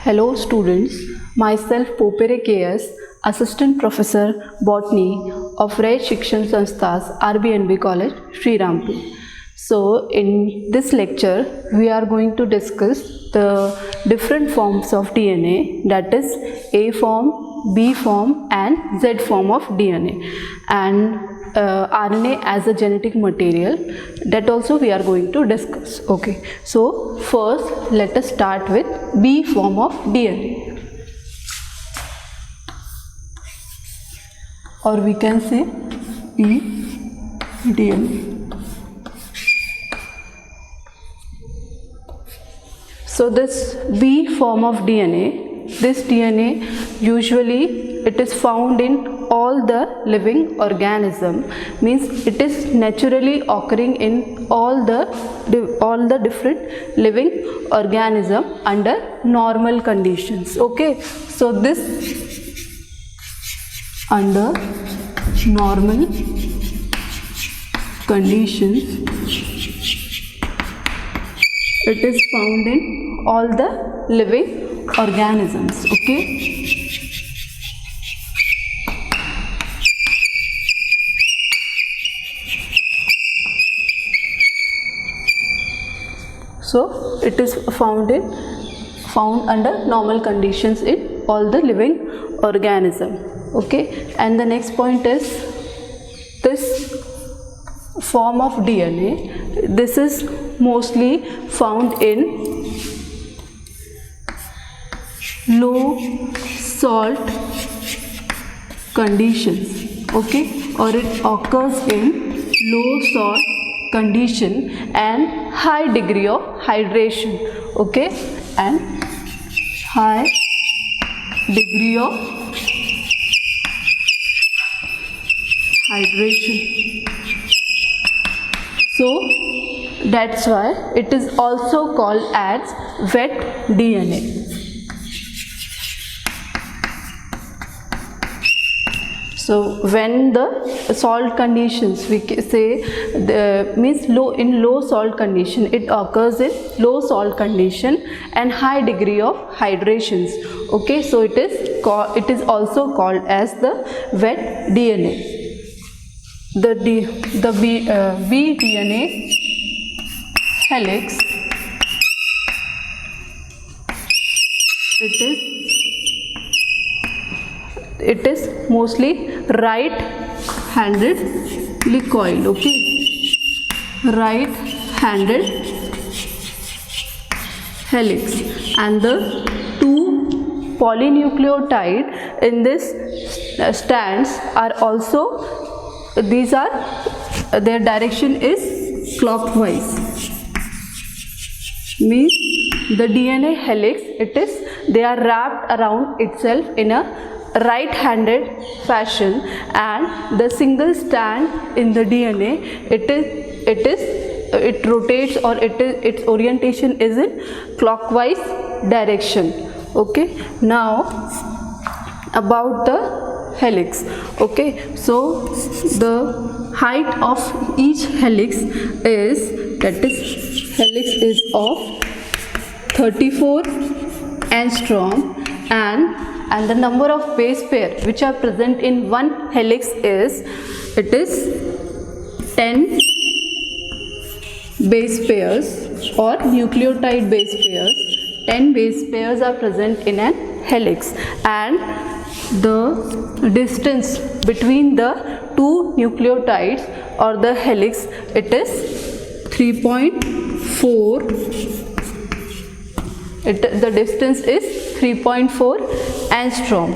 Hello students, myself Popere KS, Assistant Professor Botany of Ray Shikshan Sanstha's RBNB College, Sri Rampur. So in this lecture, we are going to discuss the different forms of DNA, that is A form, B form and Z form of DNA, and RNA as a genetic material, that also we are going to discuss. Okay, so first let us start with B form of DNA, or we can say pDNA. So this B form of DNA, this DNA usually it is found in all the living organism, means it is naturally occurring in all the different living organism under normal conditions. Okay, so this under normal conditions, it is found in all the living organisms. Okay, so it is found under normal conditions in all the living organism. Okay, and the next point is this form of DNA, this is mostly found in low salt conditions. Okay, or it occurs in low salt condition and high degree of hydration. Okay, and high degree of hydration. So that's why it is also called as wet DNA. So when the salt conditions, we say means low salt condition, it occurs in low salt condition and high degree of hydrations. Okay, so it is also called as the wet DNA. The B DNA helix, it is mostly right-handedly coiled. Okay, right-handed helix, and the two polynucleotide in this strands are also, these are, their direction is clockwise, means the DNA helix, they are wrapped around itself in a right-handed fashion, and the single strand in the DNA, it rotates, or its orientation is in clockwise direction. Okay, now about the helix. Okay, so the height of each helix is, helix is of 34 angstrom, and the number of base pair which are present in one helix is, 10 base pairs or nucleotide base pairs. 10 base pairs are present in an helix, and the distance between the two nucleotides or the helix, it is 3.4. The distance is 3.4 angstrom.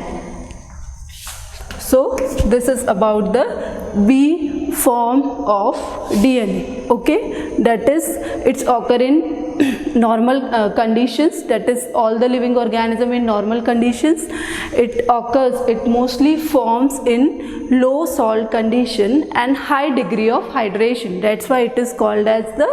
So this is about the B form of DNA. Okay, that is, it's occur in normal conditions, that is all the living organism in normal conditions. It mostly forms in low salt condition and high degree of hydration. That's why it is called as the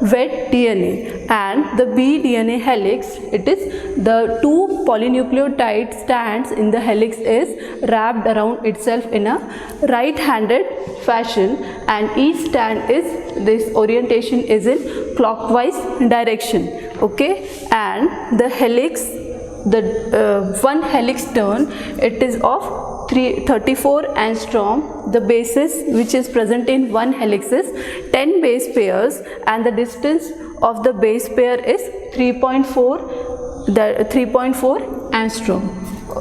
wet DNA. And the B DNA helix, it is the two polynucleotide strands in the helix is wrapped around itself in a right-handed fashion, and each strand is, this orientation is in clockwise direction. Okay, and the helix the one helix turn, it is of 34 angstrom. The basis which is present in one helix is 10 base pairs, and the distance of the base pair is 3.4 angstrom.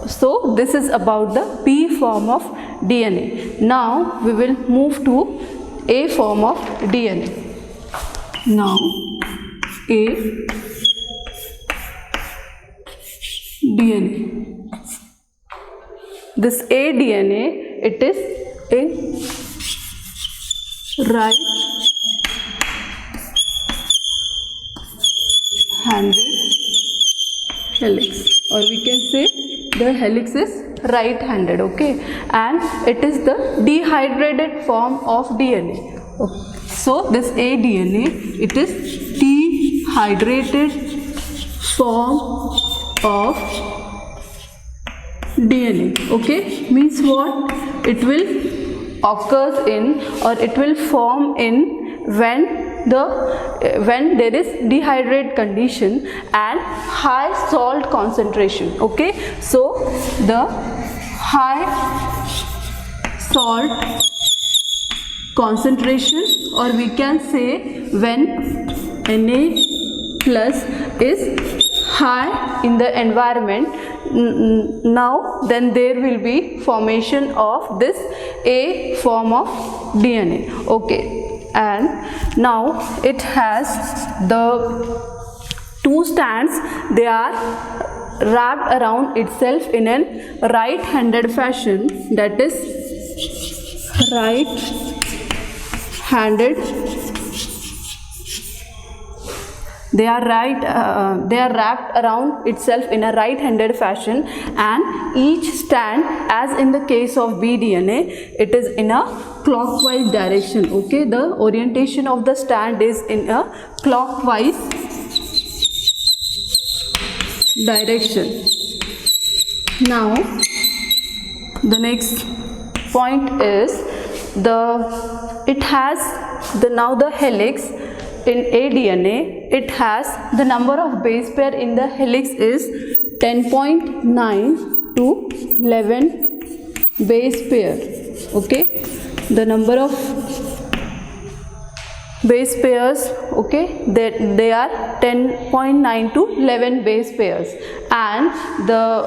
So this is about the B form of DNA. Now we will move to A form of DNA. Now A DNA. This A DNA, it is a right-handed helix, or we can say the helix is right-handed, okay, and it is the dehydrated form of DNA. Okay. So this A DNA, it is dehydrated form of DNA, okay, means what? It will occurs in, or it will form in when there is dehydrated condition and high salt concentration, okay. So the high salt concentration, or we can say when Na plus is high in the environment, now then there will be formation of this A form of DNA, okay. And now it has the two strands, they are wrapped around itself in a right-handed fashion, that is right-handed. They are wrapped around itself in a right-handed fashion, and each strand, as in the case of BDNA, it is in a clockwise direction, okay. The orientation of the strand is in a clockwise direction. Now the next point is now the helix in ADNA, it has the number of base pair in the helix is 10.9 to 11 base pair, okay. The number of base pairs, okay, they are 10.9 to 11 base pairs, and the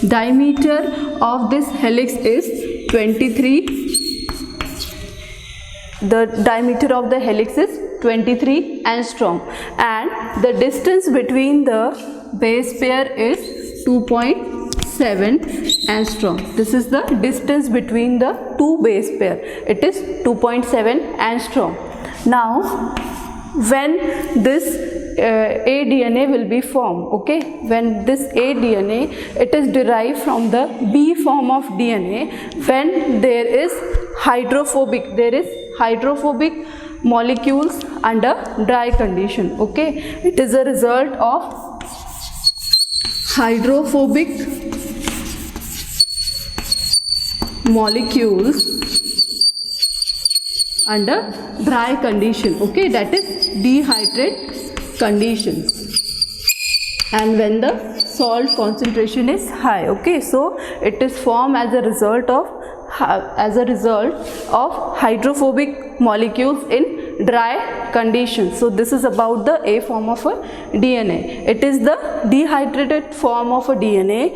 diameter of this helix is 23. The diameter of the helix is 23 angstrom, and the distance between the base pair is 2.7 angstrom. This is the distance between the two base pair, it is 2.7 angstrom. Now when this ADNA will be formed, okay, when this ADNA, it is derived from the B form of DNA, when there is hydrophobic molecules under dry condition, okay. It is a result of hydrophobic molecules under dry condition, okay, that is dehydrated conditions, and when the salt concentration is high, okay. So it is formed as a result of hydrophobic molecules in dry conditions. So this is about the A form of a DNA. It is the dehydrated form of a DNA.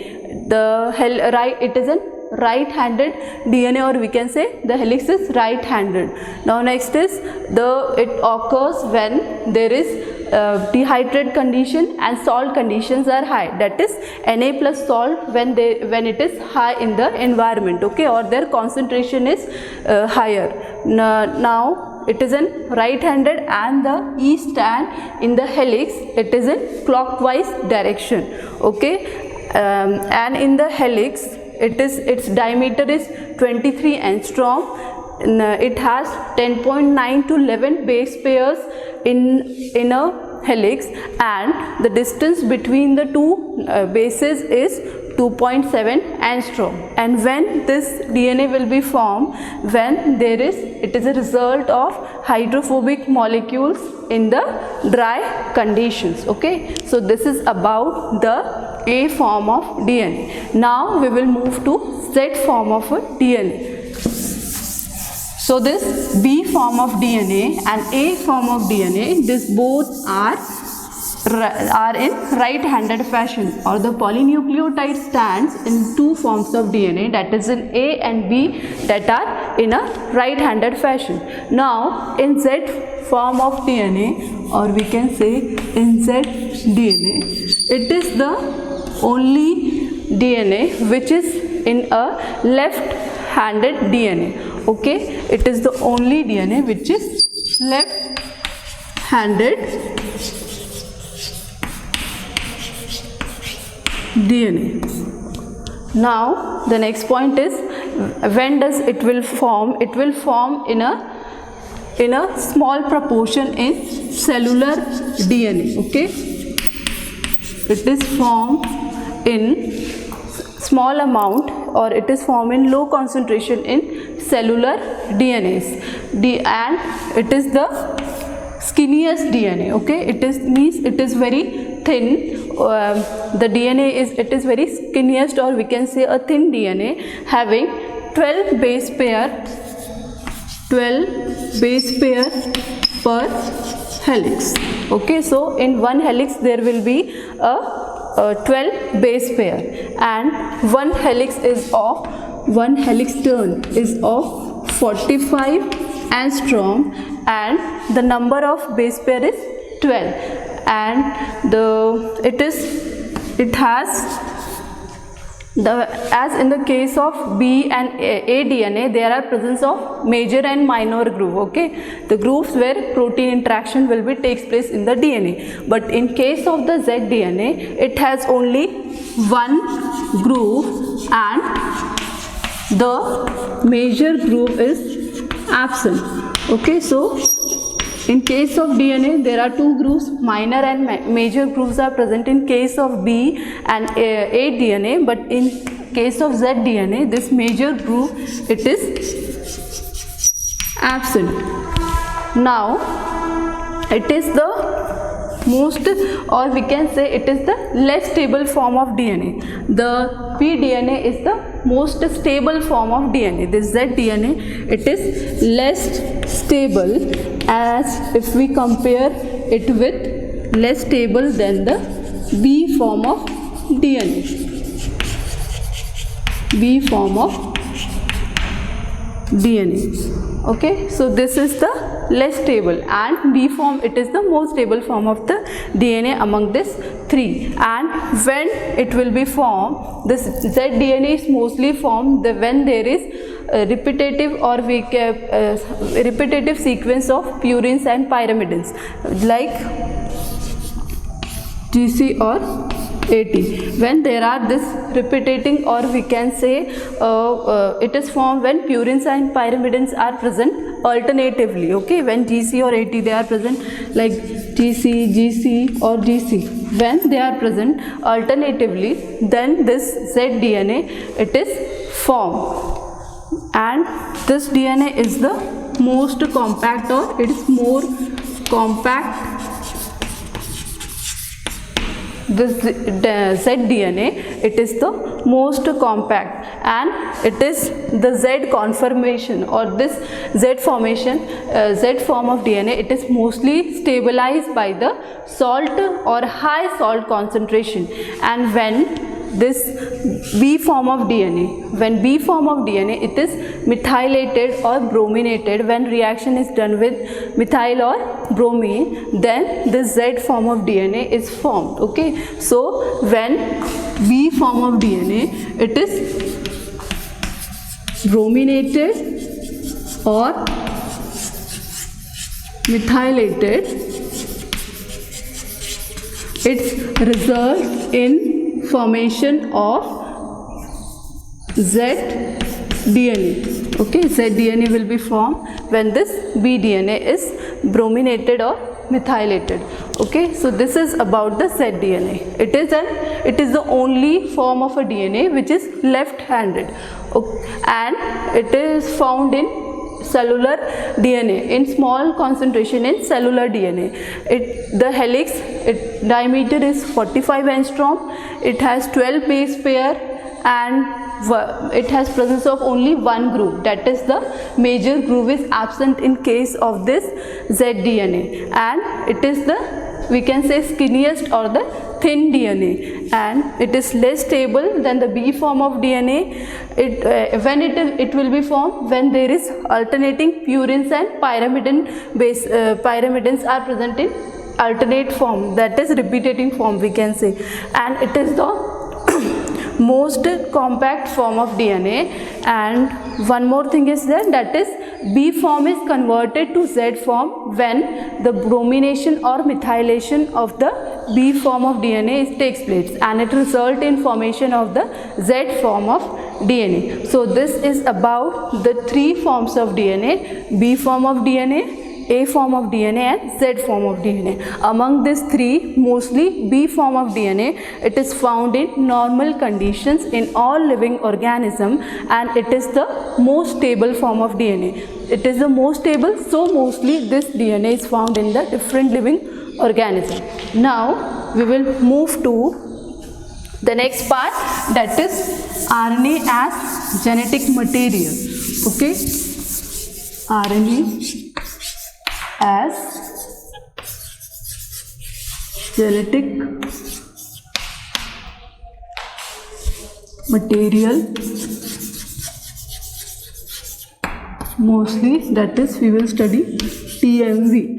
It is a right-handed DNA, or we can say the helix is right-handed. Now next is it occurs when there is dehydrated condition and salt conditions are high, that is Na plus salt when it is high in the environment, okay, or their concentration is higher. Now it is in right-handed, and the E strand in the helix, it is in clockwise direction, okay. And in the helix, its diameter is 23 angstrom. It has 10.9 to 11 base pairs in a helix, and the distance between the two bases is 2.7 angstrom. And when this DNA will be formed, when it is a result of hydrophobic molecules in the dry conditions, okay. So this is about the A form of DNA. Now we will move to Z form of a DNA. So this B form of DNA and A form of DNA, this both are in right-handed fashion, or the polynucleotide stands in two forms of DNA, that is in A and B, that are in a right-handed fashion. Now in Z form of DNA, or we can say in Z DNA, it is the only DNA which is in a left-handed DNA. Okay, it is the only DNA which is left-handed DNA. Now the next point is, when does it will form? It will form in a small proportion in cellular DNA. Okay, it is formed in small amount, or it is formed in low concentration in cellular DNAs. And it is the skinniest DNA. Okay, means it is very thin. The DNA is very skinniest, or we can say a thin DNA having 12 base pair per helix. Okay, so in one helix there will be a 12 base pair, and one helix turn is of 45 angstrom, and the number of base pair is 12, and as in the case of B and A DNA, there are presence of major and minor groove. Okay, the grooves where protein interaction takes place in the DNA. But in case of the Z DNA, it has only one groove, and the major groove is absent. Okay, so in case of DNA, there are two grooves, minor and major grooves are present in case of B and A DNA, but in case of Z DNA, this major groove, it is absent. Now, it is the most, or we can say it is the less stable form of DNA. The B DNA is the most stable form of DNA. This Z DNA, it is less stable, as if we compare it with less stable than the B form of DNA. B form of DNA. Okay, so this is the less stable, and B form, it is the most stable form of the DNA among these three. And when it will be formed, this Z DNA is mostly formed when there is repetitive or repetitive sequence of purines and pyrimidines, like GC or AT. When there are this repeating, or we can say it is formed when purines and pyrimidines are present alternatively. Okay, when GC or AT they are present, like GC, GC or GC, when they are present alternatively, then this Z DNA, it is formed. And this DNA is the most compact, or it is more compact. This Z DNA, it is the most compact, and it is the Z conformation, or this Z formation, Z form of DNA, it is mostly stabilized by the salt or high salt concentration. And when this B form of DNA, when B form of DNA, it is methylated or brominated, when reaction is done with methyl or bromine, then this Z form of DNA is formed. Okay, so when B form of DNA, it is brominated or methylated, it results in formation of Z DNA. Okay, Z DNA will be formed when this B DNA is brominated or methylated. Okay, so this is about the Z DNA. It is the only form of a DNA which is left-handed, okay, and it is found in cellular DNA, in small concentration in cellular DNA. The helix, diameter is 45 angstrom. It has 12 base pair and it has presence of only one groove, that is the major groove is absent in case of this zDNA, and it is the, we can say, skinniest or the thin DNA, and it is less stable than the B form of DNA. It will be formed when there is alternating purines and pyrimidines are present in alternate form, that is repeating form, we can say, and it is the most compact form of DNA. And one more thing is there, that is B form is converted to Z form when the bromination or methylation of the B form of DNA takes place, and it results in formation of the Z form of DNA. So this is about the three forms of DNA: B form of DNA, A form of DNA and Z form of DNA. Among these three, mostly B form of DNA, it is found in normal conditions in all living organism, and it is the most stable form of DNA. It is the most stable, so mostly this DNA is found in the different living organism. Now we will move to the next part, that is RNA as genetic material. Okay, RNA as genetic material, mostly, that is we will study TMV.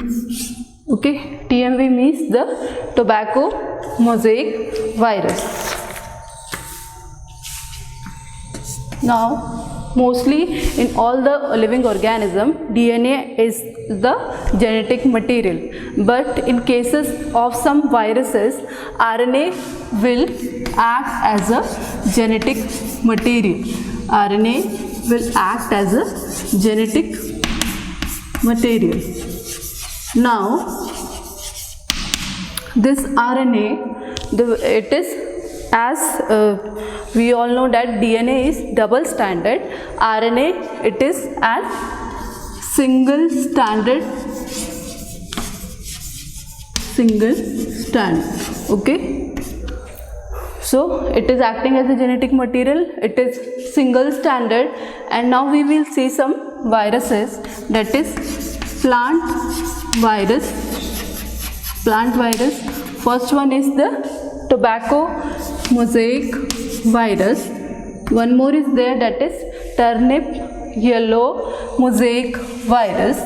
Okay, TMV means the tobacco mosaic virus. Now mostly in all the living organism, DNA is the genetic material, but in cases of some viruses, RNA will act as a genetic material. RNA will act as a genetic material. Now this RNA, it is, as we all know that DNA is double stranded, RNA, it is as single strand. Okay, so it is acting as a genetic material, it is single stranded. And now we will see some viruses, that is plant virus. First one is the tobacco mosaic virus. One more is there, that is turnip yellow mosaic virus.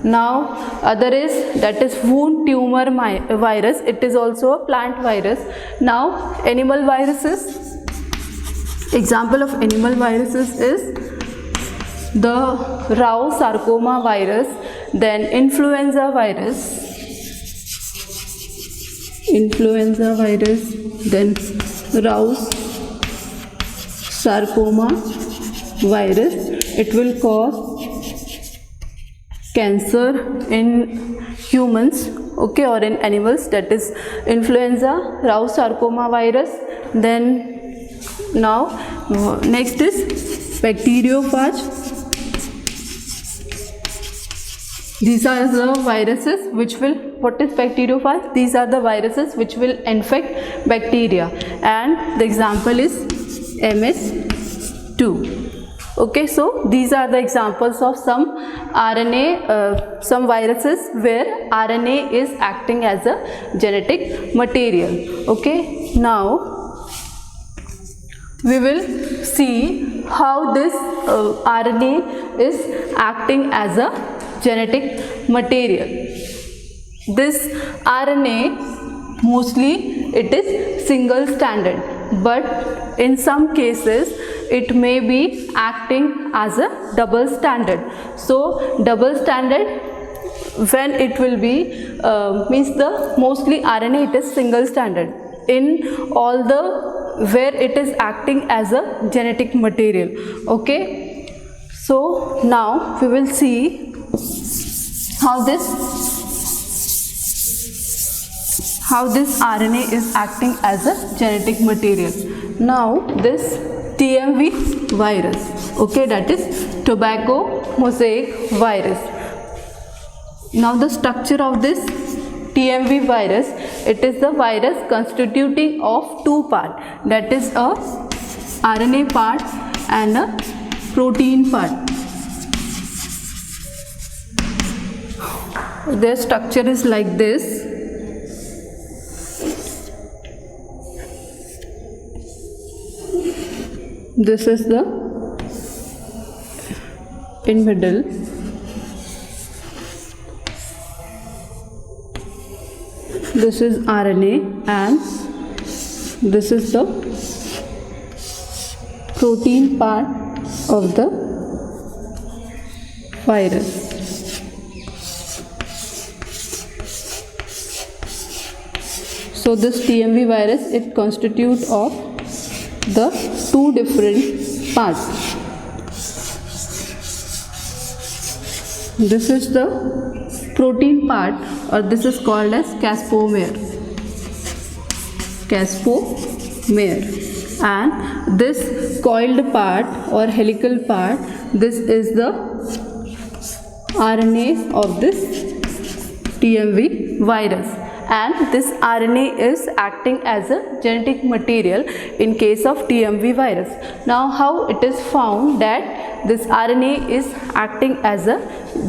Now other is, that is wound tumor virus. It is also a plant virus. Now animal viruses, example of animal viruses is the Rao sarcoma virus, then influenza virus, then Rao sarcoma virus. It will cause cancer in humans, okay, or in animals, that is influenza, Rao sarcoma virus. Then now next is bacteriophage. These are the viruses which will, what is bacteriophage? These are the viruses which will infect bacteria, and the example is MS2. Okay, so these are the examples of some RNA, some viruses where RNA is acting as a genetic material. Okay, now we will see how this RNA is acting as a genetic material. This RNA, mostly it is single stranded, but in some cases it may be acting as a double stranded. So double stranded, when it will be means the mostly RNA it is single stranded in all the where it is acting as a genetic material. Okay, so now we will see how this RNA is acting as a genetic material. Now this TMV virus. Okay, that is tobacco mosaic virus. Now the structure of this TMV virus, it is the virus constituting of two parts, that is a RNA part and a protein part. Their structure is like this. This is the in middle. This is RNA and this is the protein part of the virus. So this TMV virus, it constitutes of the two different parts. This is the protein part, or this is called as caspomere. And this coiled part or helical part, this is the RNA of this TMV virus. And this RNA is acting as a genetic material in case of TMV virus. Now how it is found that this RNA is acting as a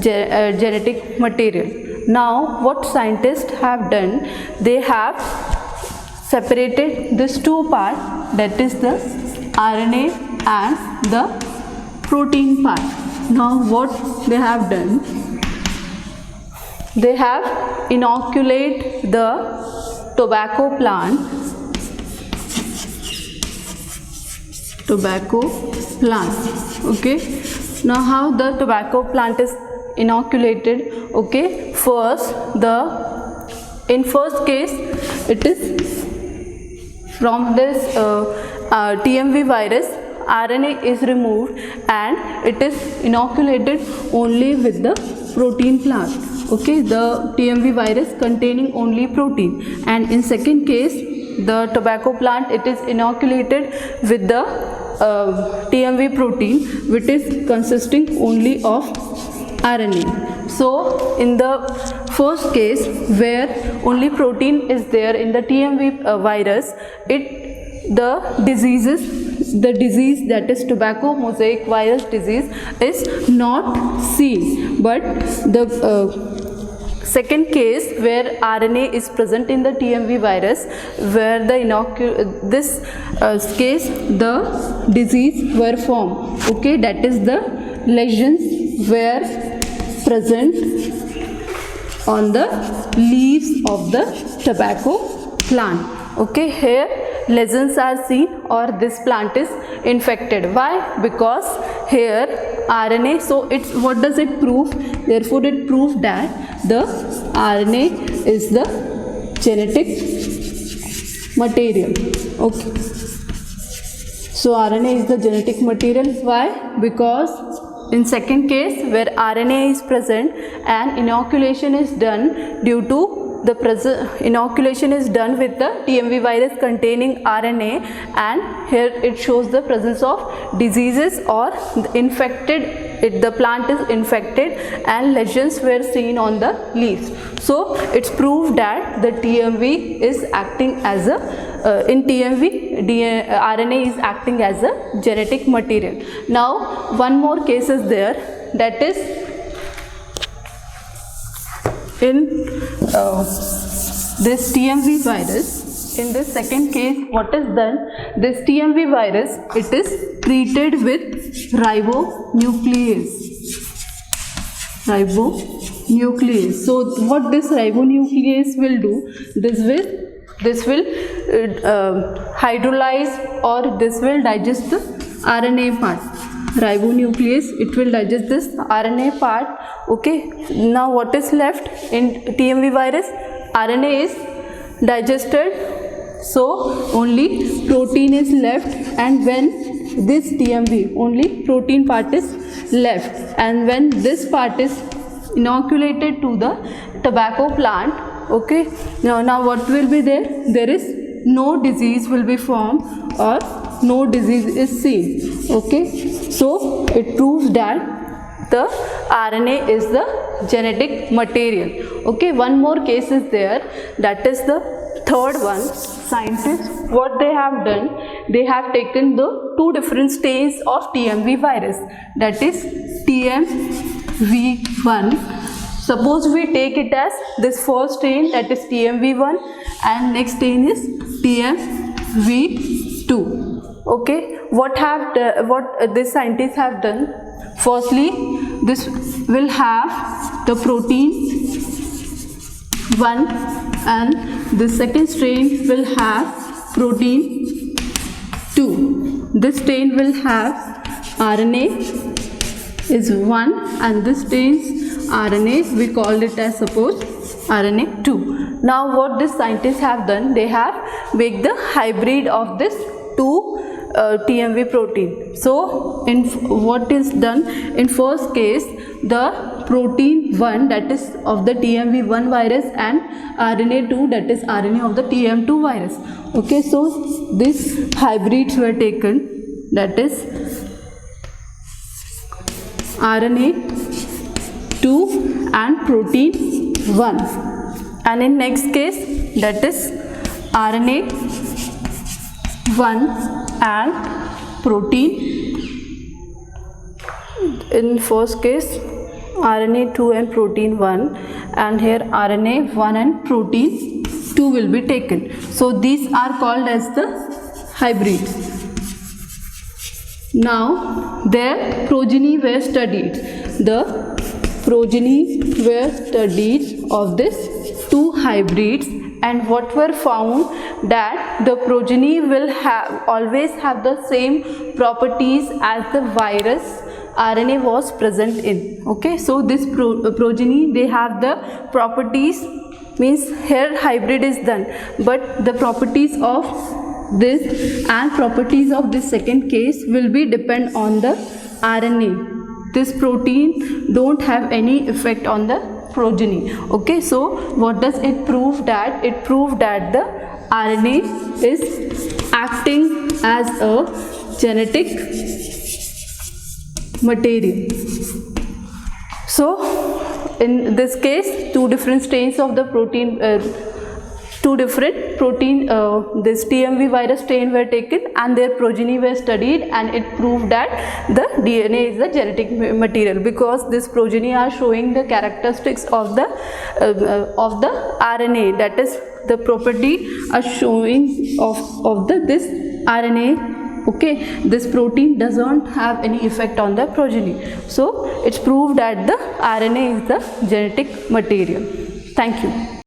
genetic material? Now what scientists have done, they have separated these two parts, that is the RNA and the protein part. Now what they have done, they have inoculate the tobacco plant. Okay, now how the tobacco plant is inoculated? Okay, in first case, it is from this TMV virus, RNA is removed and it is inoculated only with the protein plant. Okay, the TMV virus containing only protein. And in second case, the tobacco plant, it is inoculated with the TMV protein, which is consisting only of RNA. So in the first case, where only protein is there in the TMV virus, the disease, that is tobacco mosaic virus disease, is not seen. But the second case, where RNA is present in the TMV virus, where this case the disease were formed. Okay, that is the lesions were present on the leaves of the tobacco plant. Okay, here lesions are seen, or this plant is infected. Why? Because here RNA, so it's, what does it prove? Therefore it proves that the RNA is the genetic material. Okay, so RNA is the genetic material. Why? Because in second case, where RNA is present and inoculation is done due to inoculation is done with the TMV virus containing RNA, and here it shows the presence of diseases or the plant is infected and lesions were seen on the leaves. So it's proved that the TMV is acting as in TMV, RNA is acting as a genetic material. Now one more case is there, that is in this TMV virus. In this second case, what is done? This TMV virus, it is treated with ribonuclease. So what this ribonuclease will do? This will hydrolyze, or this will digest the RNA part. Ribonuclease, it will digest this RNA part. Okay, now what is left in TMV virus? RNA is digested, so only protein is left, and when this TMV, only protein part is left, and when this part is inoculated to the tobacco plant, okay, now what will be there? There is no disease will be formed, or no disease is seen. Okay, so it proves that the RNA is the genetic material. Okay, one more case is there, that is the third one. Scientists, what they have done, they have taken the two different strains of TMV virus, that is TMV1. Suppose we take it as this first strain, that is TMV1, and next strain is TMV2. Okay, what these scientists have done? Firstly, this will have the protein 1, and the second strain will have protein 2. This strain will have RNA is 1, and this strain's RNA, we call it as suppose RNA 2. Now what these scientists have done, they have made the hybrid of this two TMV protein. So in what is done, in first case the protein 1, that is of the TMV1 virus, and RNA 2, that is RNA of the TM2 virus. Okay, so these hybrids were taken, that is RNA 2 and protein 1, and in next case, that is RNA 1 and protein, in first case RNA 2 and protein 1, and here RNA 1 and protein 2 will be taken. So these are called as the hybrids. Now their progeny were studied. The progeny were studied of this two hybrids, and what were found, that the progeny will always have the same properties as the virus RNA was present in. Okay, so this progeny, they have the properties, means here hybrid is done, but the properties of this and properties of this second case will be depend on the RNA. This protein don't have any effect on the progeny. Okay, so what does it prove? That it proved that the RNA is acting as a genetic material. So in this case, two different strains of the protein, this TMV virus strain were taken, and their progeny were studied, and it proved that the DNA is the genetic material, because this progeny are showing the characteristics of the RNA, that is the property are showing of this RNA. Okay, this protein doesn't have any effect on the progeny. So it's proved that the RNA is the genetic material. Thank you.